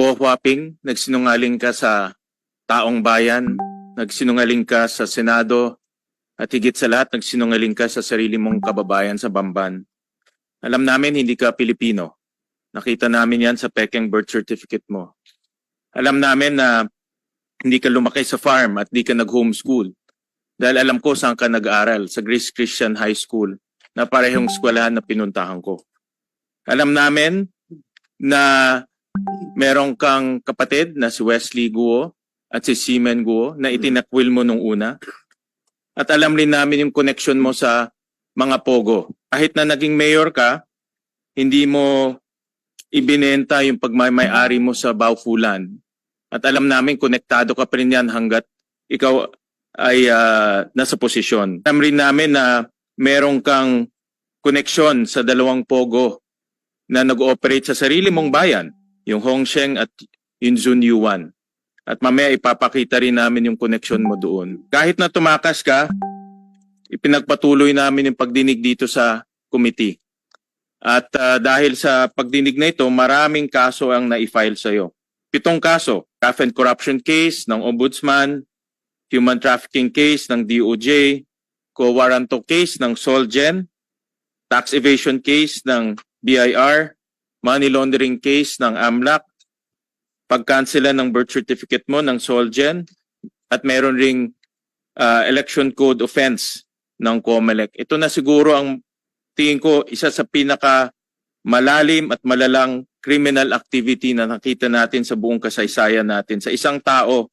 Whopping, nagsinungaling ka sa taong bayan, nagsinungaling ka sa Senado, at higit sa lahat, nagsinungaling ka sa sarili mong kababayan sa Bamban. Alam namin hindi ka Pilipino. Nakita namin yan sa pekeng birth certificate mo. Alam namin na hindi ka lumaki sa farm at hindi ka nag-homeschool. Dahil alam ko saan ka nag-aral, sa Grace Christian High School, na parehong eskwelahan na pinuntahan ko. Alam namin na merong kang kapatid na si Wesley Guo at si Seaman Guo na itinakwil mo nung una. At alam rin namin yung connection mo sa mga pogo. Kahit na naging mayor ka, hindi mo ibinenta yung pagmamay-ari mo sa Baufulan. At alam namin konektado ka pa rin yan hanggat ikaw ay nasa posisyon. Alam rin namin na merong kang koneksyon sa dalawang pogo na nag-ooperate sa sarili mong bayan, yung Hongsheng at yung Zunyuan. At mamaya ipapakita rin namin yung koneksyon mo doon. Kahit na tumakas ka, ipinagpatuloy namin yung pagdinig dito sa committee. At dahil sa pagdinig na ito, maraming kaso ang na-file sa iyo. 7 kaso, theft and corruption case ng Ombudsman, human trafficking case ng DOJ, co-warranto case ng Solgen, tax evasion case ng BIR, money laundering case ng AMLAC, pagkansela ng birth certificate mo ng Solgen, at meron ring election code offense ng COMELEC. Ito na siguro ang tingin ko isa sa pinaka malalim at malalang criminal activity na nakita natin sa buong kasaysayan natin. Sa isang tao,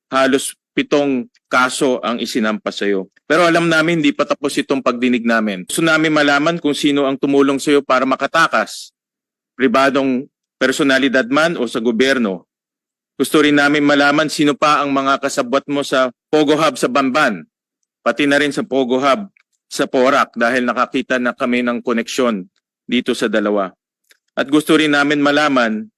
halos 7 kaso ang isinampas sa iyo. Pero alam namin hindi pa tapos itong pagdinig namin. Gusto namin malaman kung sino ang tumulong sa iyo para makatakas. Pribadong personalidad man o sa gobyerno. Gusto rin namin malaman sino pa ang mga kasabwat mo sa Pogo Hub sa Bamban. Pati na rin sa Pogo Hub sa Porac dahil nakakita na kami ng koneksyon dito sa dalawa. At gusto rin namin malaman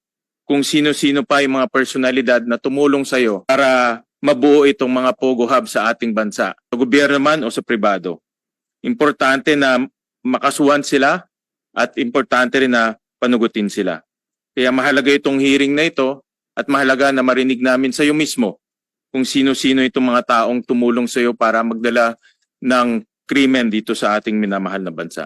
kung sino-sino pa yung mga personalidad na tumulong sa iyo para mabuo itong mga Pogo Hub sa ating bansa. Sa gobyerno man o sa pribado. Importante na makasuhan sila at importante rin na panugutin sila. Kaya mahalaga itong hearing na ito at mahalaga na marinig namin sa iyo mismo kung sino-sino itong mga taong tumulong sa iyo para magdala ng krimen dito sa ating minamahal na bansa.